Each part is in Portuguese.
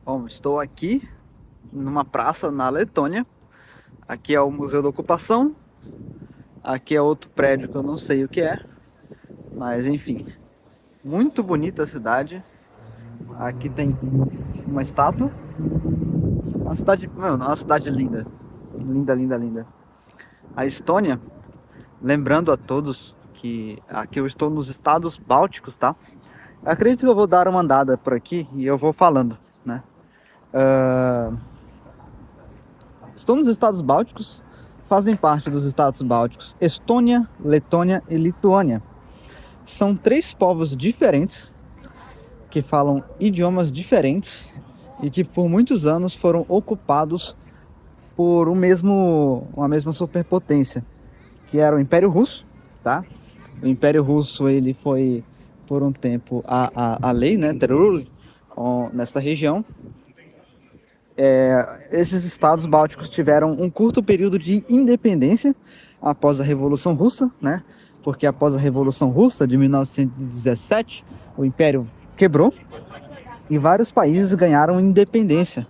Bom, estou aqui numa praça na Letônia. Aqui é o Museu da Ocupação. Aqui é outro prédio que eu não sei o que é, mas enfim, muito bonita a cidade. Aqui tem uma estátua. Uma cidade, mano, uma cidade linda, linda, linda, linda. A Estônia, lembrando a todos que aqui eu estou nos Estados Bálticos, tá? Acredito que eu vou dar uma andada por aqui e eu vou falando, né? Estou nos Estados Bálticos, fazem parte dos Estados Bálticos Estônia, Letônia e Lituânia. São três povos diferentes, que falam idiomas diferentes e que por muitos anos foram ocupados por uma mesma superpotência, que era o Império Russo, tá? O Império Russo, ele foi por um tempo a lei, né, terror, nessa região. Esses estados bálticos tiveram um curto período de independência após a Revolução Russa, né? Porque após a Revolução Russa de 1917, o Império quebrou e vários países ganharam independência.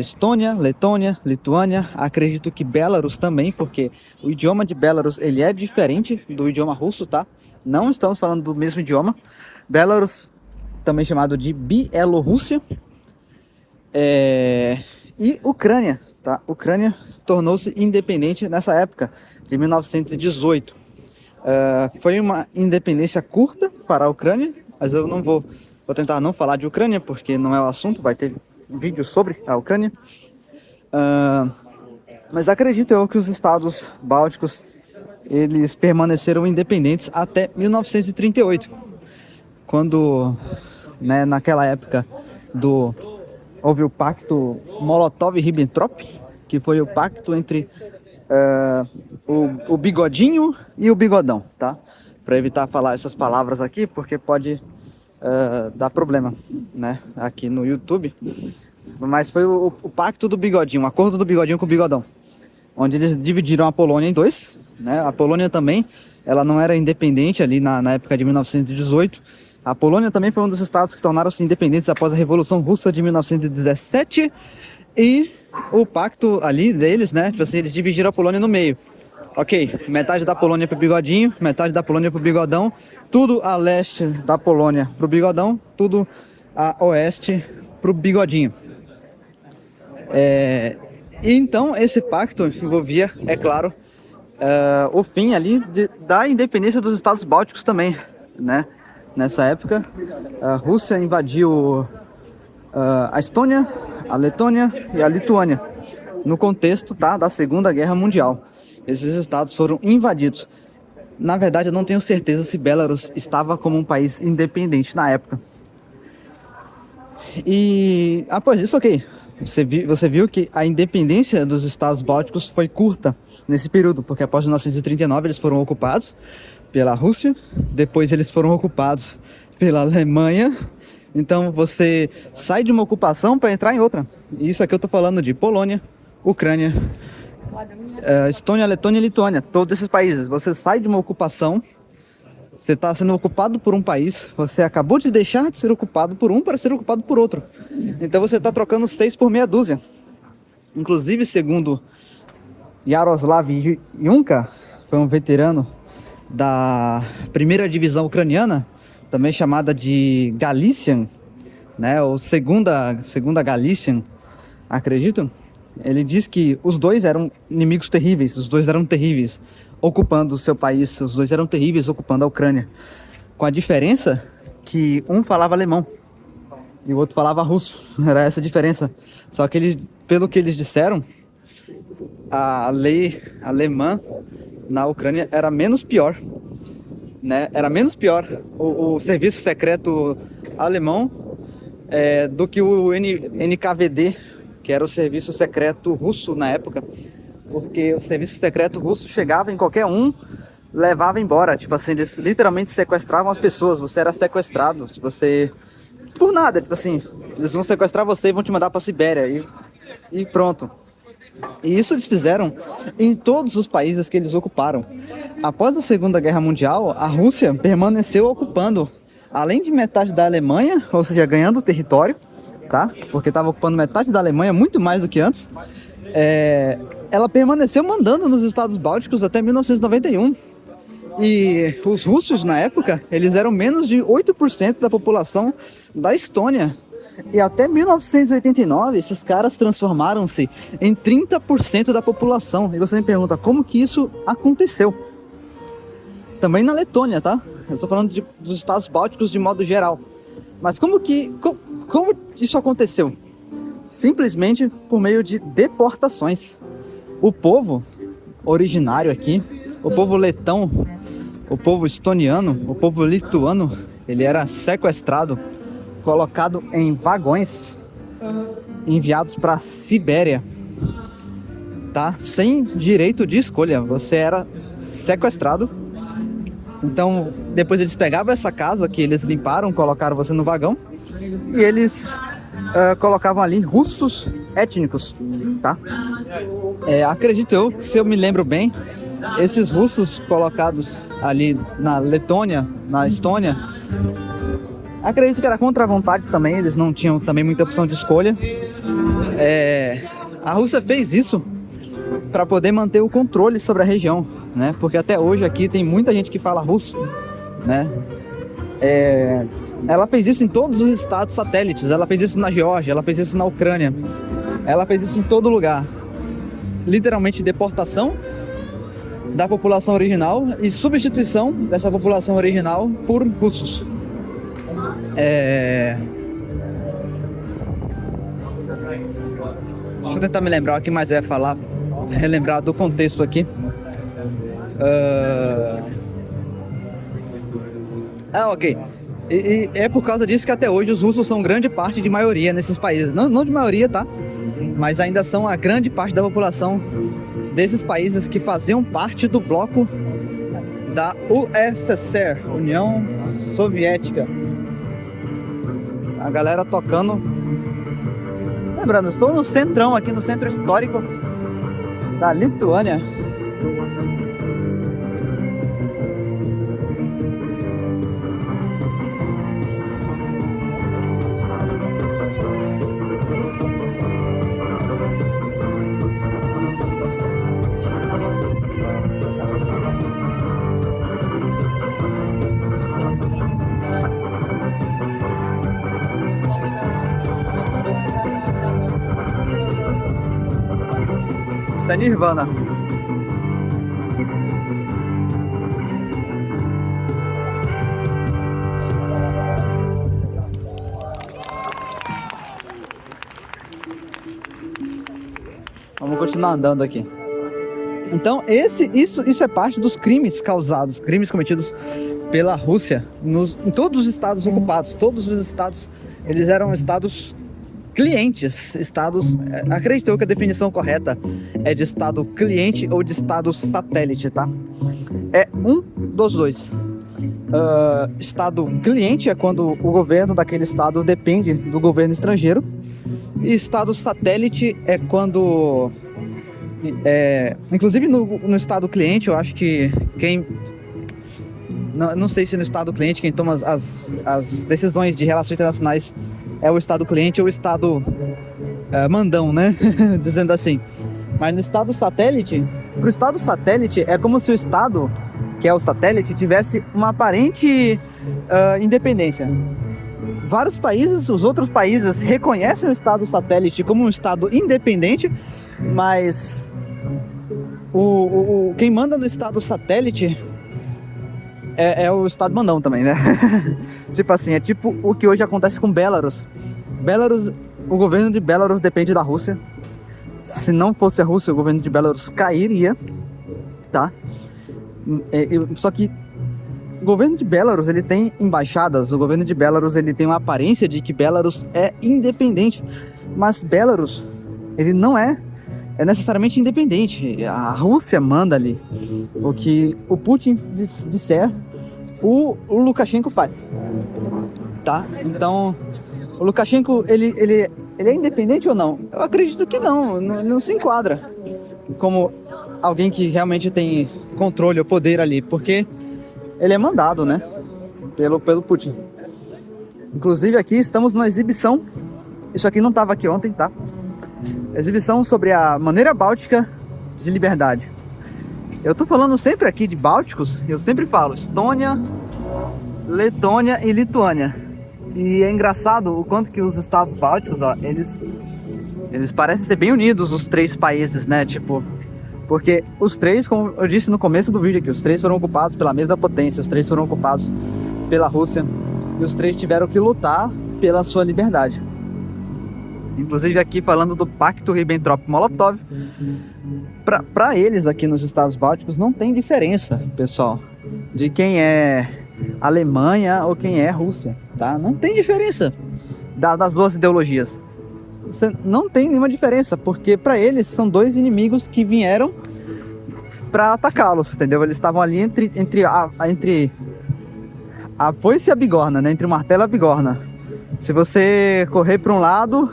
Estônia, Letônia, Lituânia, acredito que Belarus também, porque o idioma de Belarus ele é diferente do idioma russo, tá? Não estamos falando do mesmo idioma. Belarus, também chamado de Bielorrússia. E Ucrânia, tá? Ucrânia tornou-se independente nessa época, de 1918. Foi uma independência curta para a Ucrânia, mas eu não vou tentar não falar de Ucrânia, porque não é o assunto, vai ter vídeo sobre a Ucrânia. Mas acredito eu que os estados bálticos, eles permaneceram independentes até 1938, quando, né, naquela época houve o pacto Molotov-Ribbentrop, que foi o pacto entre o bigodinho e o bigodão, tá? Para evitar falar essas palavras aqui, porque pode dar problema, né, aqui no YouTube. Mas foi o pacto do bigodinho, o acordo do bigodinho com o bigodão, onde eles dividiram a Polônia em dois, né? A Polônia também, ela não era independente ali na época de 1918. A Polônia também foi um dos estados que tornaram-se independentes após a Revolução Russa de 1917. E o pacto ali deles, né? Tipo assim, eles dividiram a Polônia no meio. Ok, metade da Polônia pro bigodinho, metade da Polônia pro bigodão. Tudo a leste da Polônia pro bigodão, tudo a oeste pro bigodinho. E então esse pacto envolvia, é claro, o fim ali da independência dos estados bálticos também, né? Nessa época, a Rússia invadiu a Estônia, a Letônia e a Lituânia, no contexto, tá, da Segunda Guerra Mundial. Esses estados foram invadidos. Na verdade, eu não tenho certeza se Belarus estava como um país independente na época. E após isso, ok, você viu que a independência dos estados bálticos foi curta nesse período, porque após 1939 eles foram ocupados pela Rússia, depois eles foram ocupados pela Alemanha. Então você sai de uma ocupação para entrar em outra. E isso aqui eu tô falando de Polônia, Ucrânia, Estônia, Letônia e Lituânia. Todos esses países. Você sai de uma ocupação, você está sendo ocupado por um país, você acabou de deixar de ser ocupado por um para ser ocupado por outro. Então você está trocando 6 por meia dúzia. Inclusive, segundo Yaroslav Yunka, foi um veterano da primeira divisão ucraniana, também chamada de Galician, né, ou segunda Galician, acredito. Ele diz que os dois eram inimigos terríveis, os dois eram terríveis ocupando o seu país, os dois eram terríveis ocupando a Ucrânia, com a diferença que um falava alemão e o outro falava russo. Era essa a diferença. Só que pelo que eles disseram, a lei alemã na Ucrânia era menos pior, né? Era menos pior o serviço secreto alemão do que o NKVD, que era o serviço secreto russo na época, porque o serviço secreto russo chegava em qualquer um, levava embora. Tipo assim, eles literalmente sequestravam as pessoas. Você era sequestrado, você por nada, tipo assim, eles vão sequestrar você e vão te mandar para Sibéria e pronto. E isso eles fizeram em todos os países que eles ocuparam. Após a Segunda Guerra Mundial, a Rússia permaneceu ocupando, além de metade da Alemanha, ou seja, ganhando território, tá? Porque estava ocupando metade da Alemanha, muito mais do que antes. Ela permaneceu mandando nos estados bálticos até 1991. E os russos, na época, eles eram menos de 8% da população da Estônia. E até 1989, esses caras transformaram-se em 30% da população. E você me pergunta, como que isso aconteceu? Também na Letônia, tá? Eu estou falando dos estados bálticos de modo geral. Mas como isso aconteceu? Simplesmente por meio de deportações. O povo originário aqui, o povo letão, o povo estoniano, o povo lituano, ele era sequestrado, colocado em vagões, enviados para a Sibéria, tá? Sem direito de escolha, você era sequestrado. Então, depois eles pegavam essa casa que eles limparam, colocaram você no vagão e eles colocavam ali russos étnicos, tá? Acredito eu, se eu me lembro bem, esses russos colocados ali na Letônia, na Estônia, acredito que era contra a vontade também, eles não tinham também muita opção de escolha. A Rússia fez isso para poder manter o controle sobre a região, né? Porque até hoje aqui tem muita gente que fala russo, né? Ela fez isso em todos os estados satélites, ela fez isso na Geórgia, ela fez isso na Ucrânia, ela fez isso em todo lugar. Literalmente deportação da população original e substituição dessa população original por russos. Deixa eu tentar me lembrar o que mais eu ia falar, relembrar do contexto aqui. Ok. E é por causa disso que até hoje os russos são grande parte de maioria nesses países. Não de maioria, tá? Mas ainda são a grande parte da população desses países que faziam parte do bloco da USSR, União Soviética. A galera tocando. Lembrando, estou no centrão aqui, no centro histórico da Lituânia. Isso é Nirvana. Vamos continuar andando aqui. Então, isso é parte dos crimes causados, crimes cometidos pela Rússia em todos os estados ocupados. Todos os estados, eles eram estados clientes, estados, acredito eu que a definição correta é de estado cliente ou de estado satélite, tá? É um dos dois. Estado cliente é quando o governo daquele estado depende do governo estrangeiro, e estado satélite é quando, inclusive no estado cliente, eu acho que não sei se no estado cliente quem toma as decisões de relações internacionais é o estado cliente ou o estado mandão, né? Dizendo assim. Mas no estado satélite, pro estado satélite é como se o estado, que é o satélite, tivesse uma aparente independência. Vários países, os outros países reconhecem o estado satélite como um estado independente, mas quem manda no estado satélite é o estado mandão também, né? Tipo assim, é tipo o que hoje acontece com Belarus. O governo de Belarus depende da Rússia. Se não fosse a Rússia, o governo de Belarus cairia, tá? Só que o governo de Belarus, ele tem embaixadas. O governo de Belarus, ele tem uma aparência de que Belarus é independente. Mas Belarus, ele não é necessariamente independente. A Rússia manda ali. O que o Putin disser, o Lukashenko faz, tá? Então, o Lukashenko, ele é independente ou não? Eu acredito que não se enquadra como alguém que realmente tem controle ou poder ali, porque ele é mandado, né, pelo Putin. Inclusive aqui estamos numa exibição Isso aqui não estava aqui ontem, tá? Exibição sobre a maneira báltica de liberdade. Eu tô falando sempre aqui de bálticos, eu sempre falo Estônia, Letônia e Lituânia. E é engraçado o quanto que os estados bálticos, ó, eles parecem ser bem unidos, os três países, né? Tipo, porque os três, como eu disse no começo do vídeo aqui, os três foram ocupados pela mesma potência, os três foram ocupados pela Rússia e os três tiveram que lutar pela sua liberdade. Inclusive aqui falando do Pacto Ribbentrop-Molotov, para eles aqui nos estados bálticos não tem diferença, pessoal, de quem é Alemanha ou quem é Rússia, tá? Não tem diferença das duas ideologias. Você não tem nenhuma diferença, porque para eles são dois inimigos que vieram para atacá-los, entendeu? Eles estavam ali entre a foice e a bigorna, né? Entre o martelo e a bigorna. Se você correr para um lado,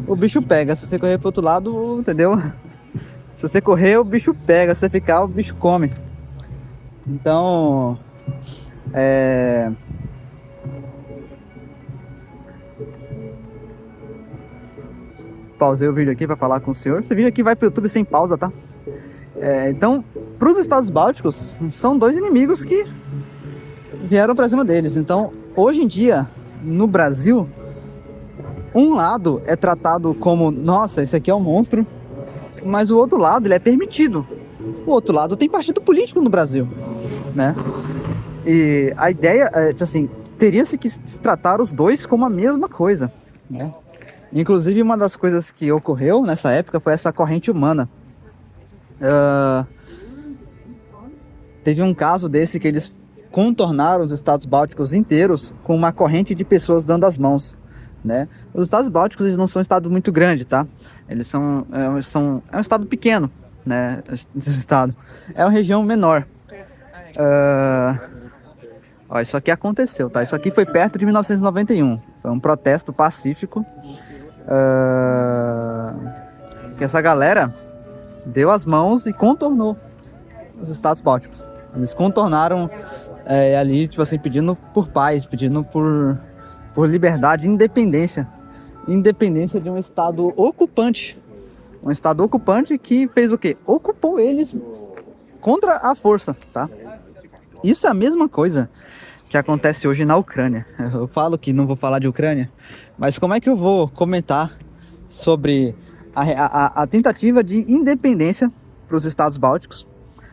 o bicho pega. Se você correr para outro lado, entendeu? Se você correr, o bicho pega. Se você ficar, o bicho come. Então, pausei o vídeo aqui para falar com o senhor. Esse vídeo aqui vai para o YouTube sem pausa, tá? Então, para os estados bálticos, são dois inimigos que vieram para cima deles. Então, hoje em dia, no Brasil, um lado é tratado como, nossa, esse aqui é um monstro, mas o outro lado, ele é permitido. O outro lado tem partido político no Brasil, né? E a ideia é, assim, teria-se que se tratar os dois como a mesma coisa, né? Inclusive, uma das coisas que ocorreu nessa época foi essa corrente humana. Teve um caso desse que eles contornaram os estados bálticos inteiros com uma corrente de pessoas dando as mãos, né? Os estados bálticos, eles não são um estado muito grande, tá? Eles são um estado pequeno, né? Esse estado é uma região menor. Ó, isso aqui aconteceu, tá? Isso aqui foi perto de 1991. Foi um protesto pacífico. Que essa galera deu as mãos e contornou os estados bálticos. Eles contornaram ali, tipo assim, pedindo por paz, pedindo por liberdade, independência. Independência de um estado ocupante. Um estado ocupante que fez o quê? Ocupou eles contra a força, tá? Isso é a mesma coisa que acontece hoje na Ucrânia. Eu falo que não vou falar de Ucrânia, mas como é que eu vou comentar sobre a tentativa de independência para os estados bálticos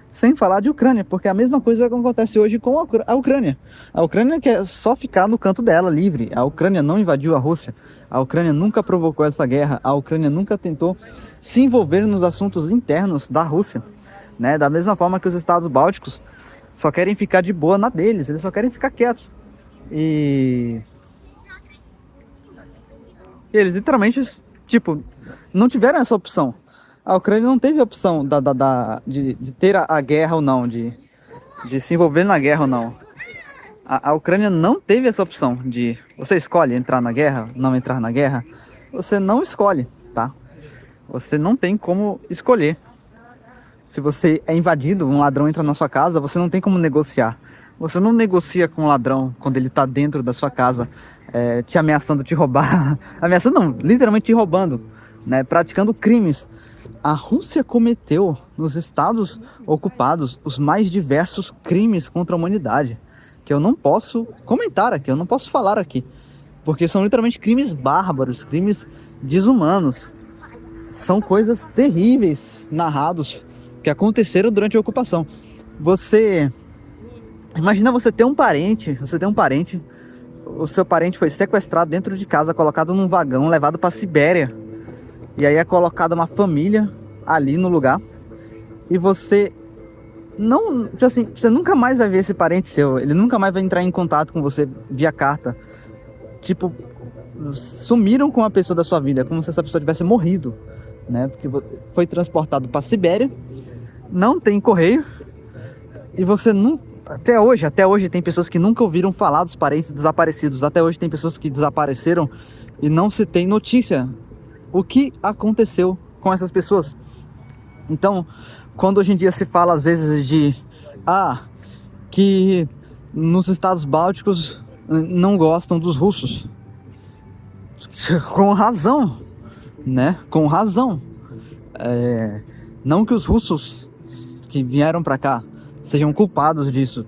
sem falar de Ucrânia? Porque é a mesma coisa que acontece hoje com a Ucrânia. A Ucrânia quer só ficar no canto dela, livre. A Ucrânia não invadiu a Rússia. A Ucrânia nunca provocou essa guerra. A Ucrânia nunca tentou se envolver nos assuntos internos da Rússia, né? Da mesma forma que os estados bálticos só querem ficar de boa na deles, eles só querem ficar quietos. E eles literalmente, tipo, não tiveram essa opção. A Ucrânia não teve a opção de ter a guerra ou não, de se envolver na guerra ou não. A Ucrânia não teve essa opção de você escolhe entrar na guerra, não entrar na guerra. Você não escolhe, tá? Você não tem como escolher. Se você é invadido, um ladrão entra na sua casa, você não tem como negociar. Você não negocia com um ladrão quando ele está dentro da sua casa, te ameaçando te roubar. Ameaçando não, literalmente te roubando, né? Praticando crimes. A Rússia cometeu nos estados ocupados os mais diversos crimes contra a humanidade, que eu não posso comentar aqui, eu não posso falar aqui, porque são literalmente crimes bárbaros, crimes desumanos. São coisas terríveis narrados que aconteceram durante a ocupação. Imagina você ter um parente, o seu parente foi sequestrado dentro de casa, colocado num vagão, levado para a Sibéria, e aí é colocada uma família ali no lugar, e você não, assim, você nunca mais vai ver esse parente seu, ele nunca mais vai entrar em contato com você via carta. Tipo, sumiram com a pessoa da sua vida, como se essa pessoa tivesse morrido, né? Porque foi transportado para a Sibéria, não tem correio, e você não, até hoje tem pessoas que nunca ouviram falar dos parentes desaparecidos. Até hoje tem pessoas que desapareceram e não se tem notícia o que aconteceu com essas pessoas. Então, quando hoje em dia se fala às vezes de que nos estados bálticos não gostam dos russos, Com razão, né? Com razão. Não que os russos que vieram para cá sejam culpados disso.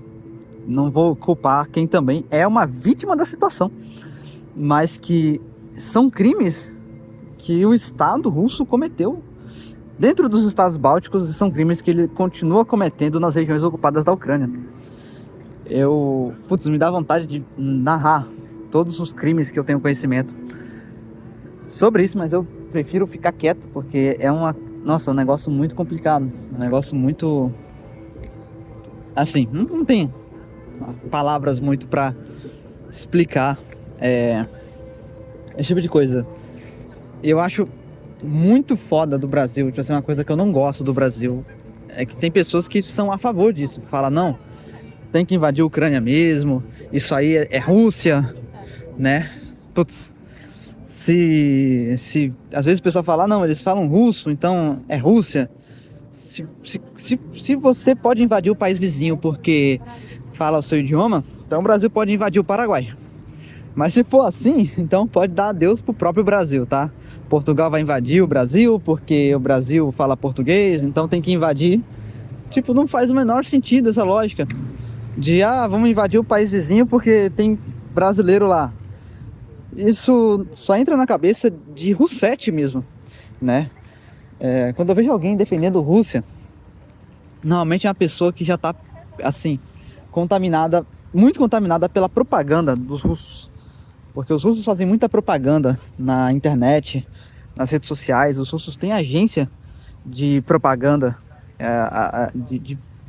Não vou culpar quem também é uma vítima da situação. Mas que são crimes que o Estado russo cometeu dentro dos Estados Bálticos e são crimes que ele continua cometendo nas regiões ocupadas da Ucrânia. Me dá vontade de narrar todos os crimes que eu tenho conhecimento sobre isso, mas eu prefiro ficar quieto, porque é um negócio muito complicado, um negócio muito, assim, não tem palavras muito pra explicar esse tipo de coisa. Eu acho muito foda do Brasil, tipo assim, uma coisa que eu não gosto do Brasil é que tem pessoas que são a favor disso, falam, não, tem que invadir a Ucrânia mesmo, isso aí é Rússia, né? Putz, às vezes o pessoal fala, não, eles falam russo, então é Rússia. Se você pode invadir o país vizinho porque fala o seu idioma, então o Brasil pode invadir o Paraguai. Mas se for assim, então pode dar adeus pro próprio Brasil, tá? Portugal vai invadir o Brasil porque o Brasil fala português, então tem que invadir. Tipo, não faz o menor sentido essa lógica de, vamos invadir o país vizinho porque tem brasileiro lá. Isso só entra na cabeça de russete mesmo, né? Quando eu vejo alguém defendendo Rússia, normalmente é uma pessoa que já tá, assim, contaminada, muito contaminada pela propaganda dos russos. Porque os russos fazem muita propaganda na internet, nas redes sociais. Os russos têm agência de propaganda,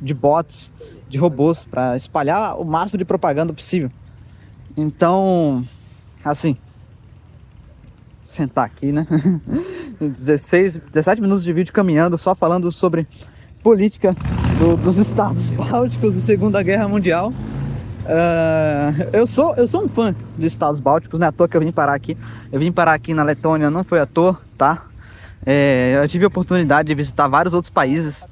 de bots, de robôs, para espalhar o máximo de propaganda possível. Então, assim, sentar aqui, né? 17 minutos de vídeo caminhando, só falando sobre política dos Estados Bálticos e Segunda Guerra Mundial. Eu sou um fã dos Estados Bálticos, não é à toa que eu vim parar aqui. Eu vim parar aqui na Letônia, não foi à toa, tá? Eu tive a oportunidade de visitar vários outros países,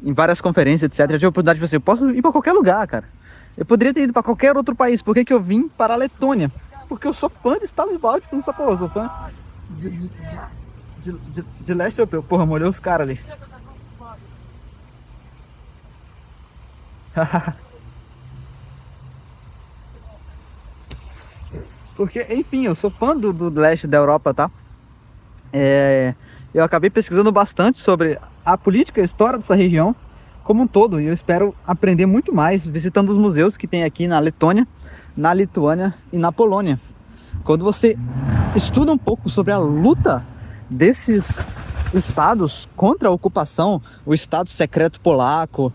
em várias conferências, etc. Eu tive a oportunidade de eu posso ir para qualquer lugar, cara. Eu poderia ter ido para qualquer outro país. Por que eu vim para a Letônia? Porque eu sou fã dos Estados Bálticos, não sou, eu sou fã de leste europeu. Porra, molhou os caras ali. Porque, enfim, eu sou fã do leste da Europa, tá? Eu acabei pesquisando bastante sobre a política e a história dessa região como um todo. E eu espero aprender muito mais visitando os museus que tem aqui na Letônia, na Lituânia e na Polônia. Quando você estuda um pouco sobre a luta desses estados contra a ocupação, o Estado Secreto Polaco,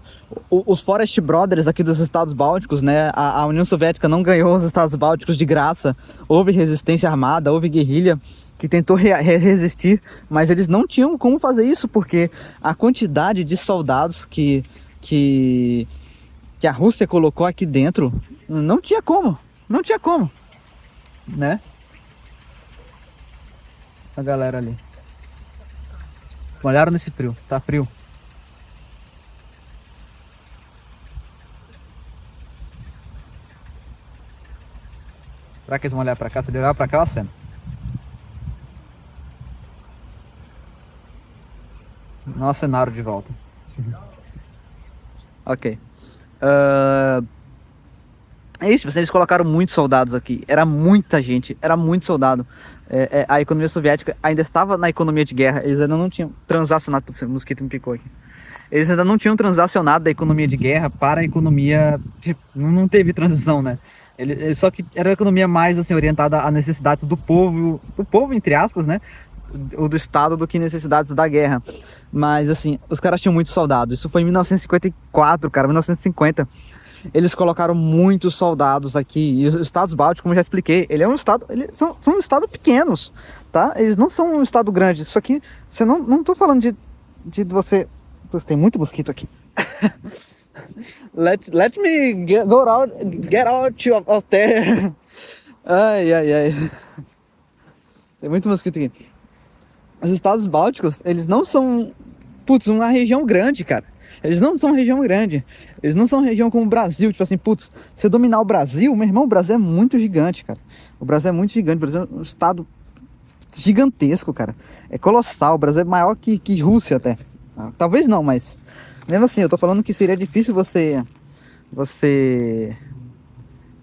os Forest Brothers aqui dos Estados Bálticos, né? A União Soviética não ganhou os Estados Bálticos de graça. Houve resistência armada, houve guerrilha que tentou resistir, mas eles não tinham como fazer isso, porque a quantidade de soldados que a Rússia colocou aqui dentro, não tinha como, né? A galera ali. Olharam nesse frio, tá frio. Será que eles vão olhar pra cá? Se eles olhar pra cá, eu aceno. Não acenaram de volta. Ok. É isso, eles colocaram muitos soldados aqui. Era muita gente, era muito soldado. A economia soviética ainda estava na economia de guerra. Eles ainda não tinham transacionado. Putz, o mosquito me picou aqui. Eles ainda não tinham transacionado da economia de guerra para a economia. Tipo, não teve transição, né? Só que era a economia mais assim, orientada à necessidade do povo, entre aspas, né? Ou do Estado, do que necessidades da guerra. Mas assim, os caras tinham muitos soldados. Isso foi em 1954, cara, 1950. Eles colocaram muitos soldados aqui. E os Estados Bálticos, como eu já expliquei, ele é um estado, são estados pequenos, tá? Eles não são um estado grande. Isso aqui, você não tô falando de você... Pô, tem muito mosquito aqui. let me get out of there. Ai. Tem muito mosquito aqui. Os Estados Bálticos, eles não são, uma região grande, cara. Eles não são região grande. Eles não são região como o Brasil. Tipo assim, putz, se eu dominar o Brasil, meu irmão, o Brasil é muito gigante, cara. O Brasil é muito gigante. O Brasil é um estado gigantesco, cara. É colossal. O Brasil é maior que Rússia até. Talvez não, mas mesmo assim, eu tô falando que seria difícil você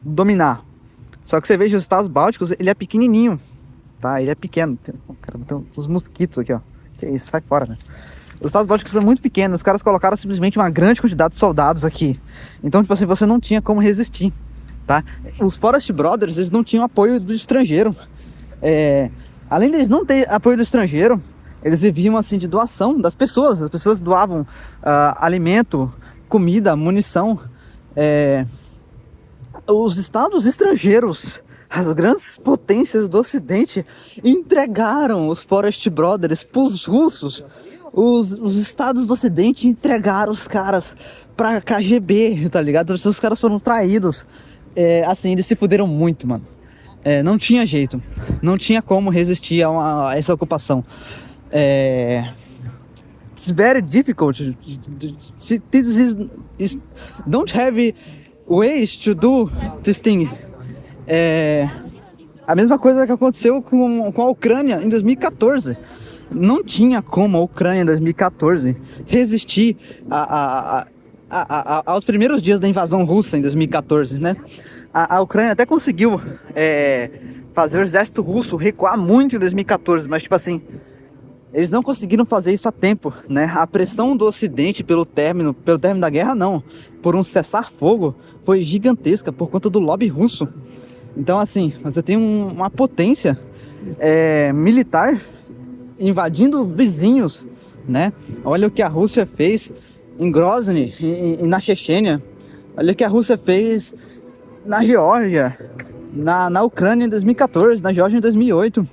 dominar. Só que você veja os estados bálticos, ele é pequenininho, tá? Ele é pequeno. Cara, tem uns mosquitos aqui, ó. Que isso, sai fora, né? Os estados bálticos são muito pequenos. Os caras colocaram simplesmente uma grande quantidade de soldados aqui. Então, tipo assim, você não tinha como resistir, tá? Os Forest Brothers, eles não tinham apoio do estrangeiro. Além deles não ter apoio do estrangeiro, eles viviam assim de doação das pessoas. As pessoas doavam alimento, comida, munição. Os estados estrangeiros, as grandes potências do Ocidente, entregaram os Forest Brothers para os russos. Os estados do Ocidente entregaram os caras pra KGB, tá ligado? Os caras foram traídos. Assim, eles se fuderam muito, mano. Não tinha jeito. Não tinha como resistir a essa ocupação. It's very difficult. Don't have ways to do this thing. A mesma coisa que aconteceu com a Ucrânia em 2014. Não tinha como a Ucrânia em 2014 resistir aos primeiros dias da invasão russa em 2014, né? A Ucrânia até conseguiu fazer o exército russo recuar muito em 2014, mas tipo assim, eles não conseguiram fazer isso a tempo, né? A pressão do Ocidente pelo término da guerra, não, por um cessar-fogo, foi gigantesca por conta do lobby russo. Então assim, você tem uma potência militar invadindo vizinhos, né? Olha o que a Rússia fez em Grozny e na Chechênia. Olha o que a Rússia fez na Geórgia, na Ucrânia em 2014, na Geórgia em 2008,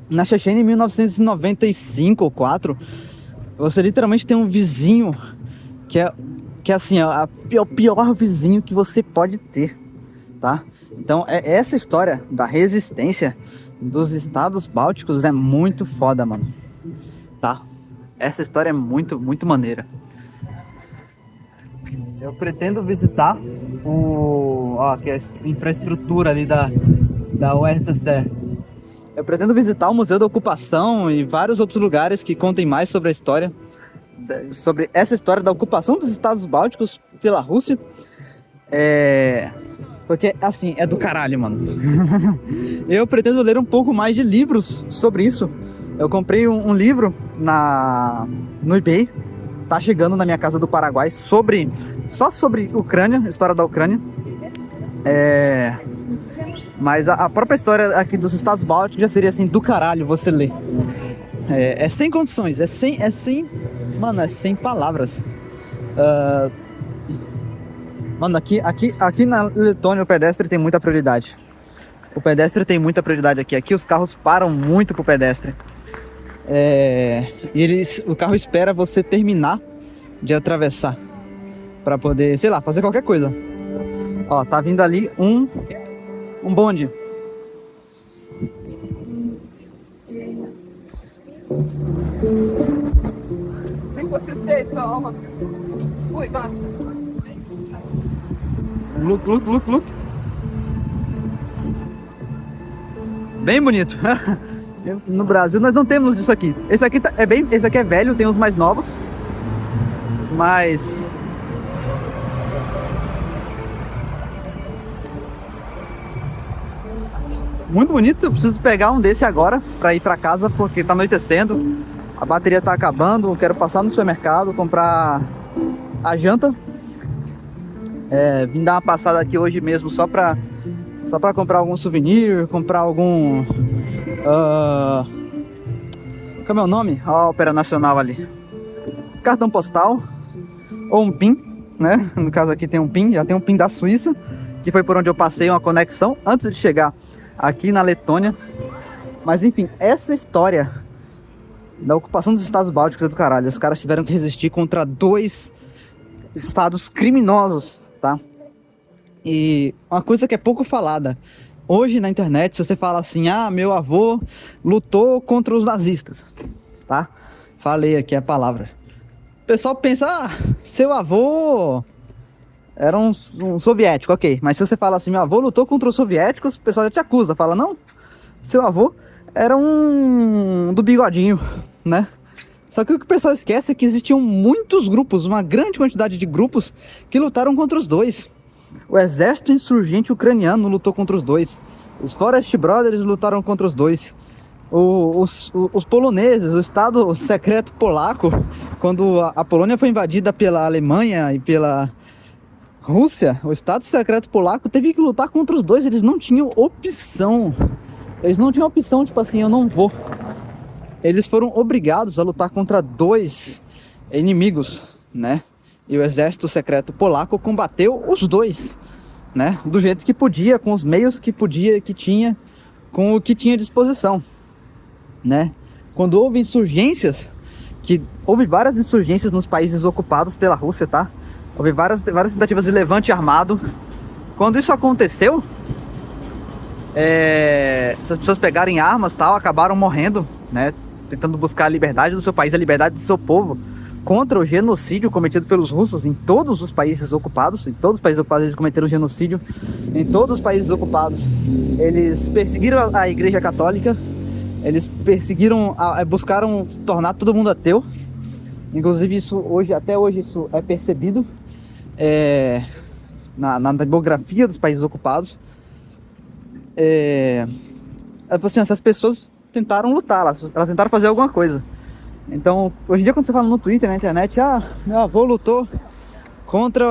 na Chechênia em 1995 ou 4. Você literalmente tem um vizinho que é assim, é o pior vizinho que você pode ter, tá? Então essa história da resistência dos estados bálticos é muito foda, mano, tá? Essa história é muito, muito maneira. Eu pretendo visitar que é a infraestrutura ali da URSS. Eu pretendo visitar o Museu da Ocupação e vários outros lugares que contem mais sobre a história, sobre essa história da ocupação dos estados bálticos pela Rússia. Porque, assim, é do caralho, mano. Eu pretendo ler um pouco mais de livros sobre isso. Eu comprei um livro no eBay. Tá chegando na minha casa do Paraguai só sobre Ucrânia, história da Ucrânia. Mas a própria história aqui dos estados bálticos já seria, assim, do caralho você ler. Sem condições, mano, é sem palavras. Mano, aqui na Letônia o pedestre tem muita prioridade. O pedestre tem muita prioridade aqui. Aqui os carros param muito pro pedestre. E o carro espera você terminar de atravessar pra poder, sei lá, fazer qualquer coisa. Ó, tá vindo ali um bonde. Look. Bem bonito. No Brasil nós não temos isso aqui. Esse aqui é velho, tem uns mais novos. Mas muito bonito. Eu preciso pegar um desse agora pra ir pra casa, porque tá anoitecendo. A bateria tá acabando. Eu quero passar no supermercado, comprar a janta. Vim dar uma passada aqui hoje mesmo só pra comprar algum souvenir, comprar algum... como é o nome? Ó, a Ópera Nacional ali. Cartão postal ou um PIN, né? No caso aqui tem um PIN, já tem um PIN da Suíça, que foi por onde eu passei uma conexão antes de chegar aqui na Letônia. Mas enfim, essa história da ocupação dos estados bálticos é do caralho. Os caras tiveram que resistir contra 2 estados criminosos, tá? E uma coisa que é pouco falada hoje na internet, se você fala assim, meu avô lutou contra os nazistas, tá? Falei aqui a palavra. pessoal pensa, ah, seu avô era um soviético, ok. Mas se você fala assim, meu avô lutou contra os soviéticos, o pessoal já te acusa. Fala, não, seu avô era um do bigodinho, né? Só que o que o pessoal esquece é que existiam muitos grupos, uma grande quantidade de grupos que lutaram contra os dois. O exército insurgente ucraniano lutou contra os dois. Os Forest Brothers lutaram contra os dois. Os poloneses, o Estado secreto polaco, quando a Polônia foi invadida pela Alemanha e pela Rússia, o Estado secreto polaco teve que lutar contra os dois. Eles não tinham opção. Eles não tinham opção, tipo assim, eu não vou. Eles foram obrigados a lutar contra dois inimigos, né? E o exército secreto polaco combateu os dois, né? Do jeito que podia, com os meios que podia, que tinha, com o que tinha à disposição, né? Quando houve insurgências, que houve várias insurgências nos países ocupados pela Rússia, tá? Houve várias tentativas de levante armado. Quando isso aconteceu, essas pessoas pegarem armas, tal, acabaram morrendo, né? Tentando buscar a liberdade do seu país, a liberdade do seu povo, contra o genocídio cometido pelos russos em todos os países ocupados. Em todos os países ocupados eles cometeram genocídio. Em todos os países ocupados eles perseguiram a Igreja Católica. Eles perseguiram, buscaram tornar todo mundo ateu. Inclusive isso hoje, até hoje isso é percebido na demografia dos países ocupados. Assim, essas pessoas tentaram lutar, elas tentaram fazer alguma coisa. Então, hoje em dia, quando você fala no Twitter, na internet, meu avô lutou contra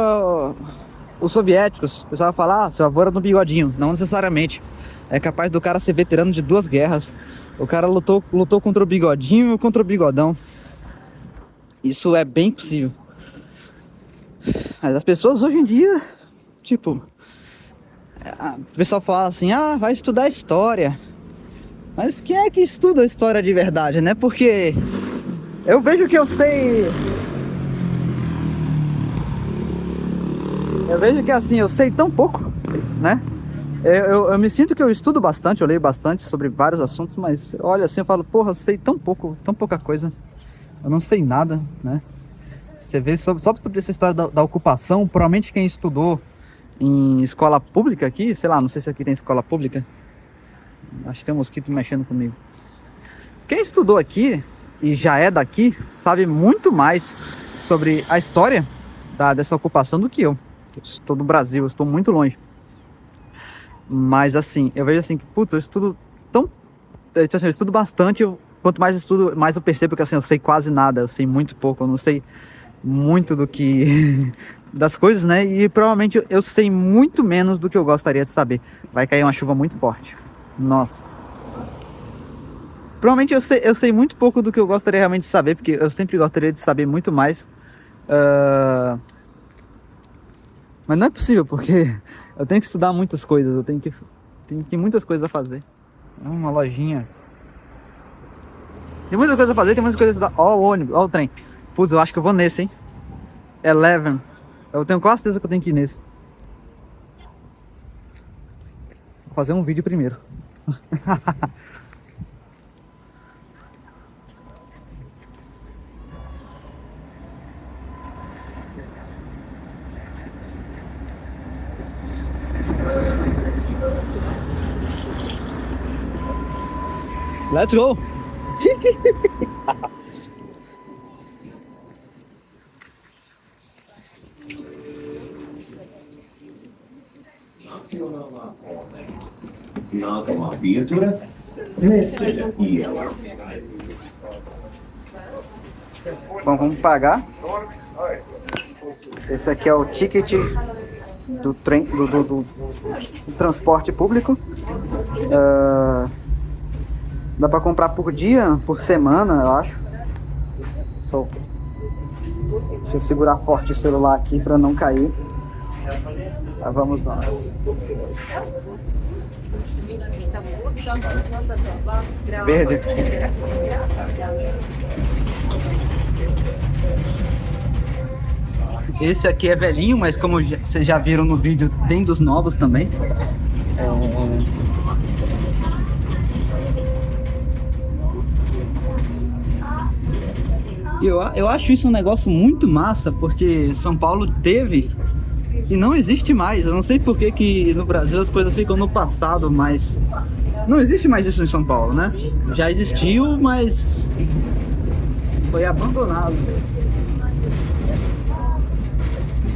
os soviéticos, o pessoal vai falar, seu avô era do bigodinho. Não necessariamente. É capaz do cara ser veterano de 2 guerras. O cara lutou contra o bigodinho ou contra o bigodão. Isso é bem possível. Mas as pessoas hoje em dia, tipo, o pessoal fala assim, vai estudar história. Mas quem é que estuda a história de verdade, né? Porque eu vejo que eu sei... Eu vejo que assim, eu sei tão pouco, né? Eu me sinto que eu estudo bastante, eu leio bastante sobre vários assuntos, mas olha assim, eu falo, porra, eu sei tão pouco, tão pouca coisa. Eu não sei nada, né? Você vê só sobre essa história da ocupação, provavelmente quem estudou em escola pública aqui, sei lá, não sei se aqui tem escola pública. Acho que tem um mosquito mexendo comigo. Quem estudou aqui e já é daqui, sabe muito mais sobre a história dessa ocupação do que eu. Eu estou no Brasil, eu estou muito longe. Mas assim, eu vejo assim que, putz, eu estudo tão... Tipo assim, eu estudo bastante, quanto mais eu estudo, mais eu percebo que assim, eu sei quase nada, eu sei muito pouco, eu não sei muito do que... das coisas, né? E provavelmente eu sei muito menos do que eu gostaria de saber. Vai cair uma chuva muito forte. Nossa. Provavelmente eu sei muito pouco do que eu gostaria realmente de saber, porque eu sempre gostaria de saber muito mais. Mas não é possível, porque eu tenho que estudar muitas coisas, eu tenho muitas coisas a fazer. Uma lojinha. Tem muitas coisas a fazer, tem muitas coisas a estudar. Ó o ônibus, ó o trem. Putz, eu acho que eu vou nesse, hein? Eleven. Eu tenho quase certeza que eu tenho que ir nesse. Vou fazer um vídeo primeiro. Let's go! Bom, vamos pagar. Esse aqui é o ticket do trem, do transporte público. Dá pra comprar por dia, por semana, eu acho. Deixa eu segurar forte o celular aqui pra não cair. Lá vamos nós. Verde. Esse aqui é velhinho, mas como vocês já viram no vídeo, tem dos novos também. Eu acho isso um negócio muito massa, porque São Paulo teve e não existe mais. Eu não sei por que que no Brasil as coisas ficam no passado, mas não existe mais isso em São Paulo, né? Já existiu, mas foi abandonado.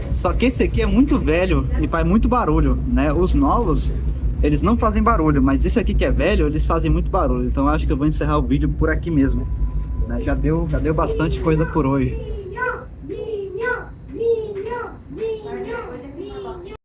Só que esse aqui é muito velho e faz muito barulho, né? Os novos, eles não fazem barulho, mas esse aqui que é velho, eles fazem muito barulho. Então eu acho que eu vou encerrar o vídeo por aqui mesmo, né? Já deu bastante coisa por hoje.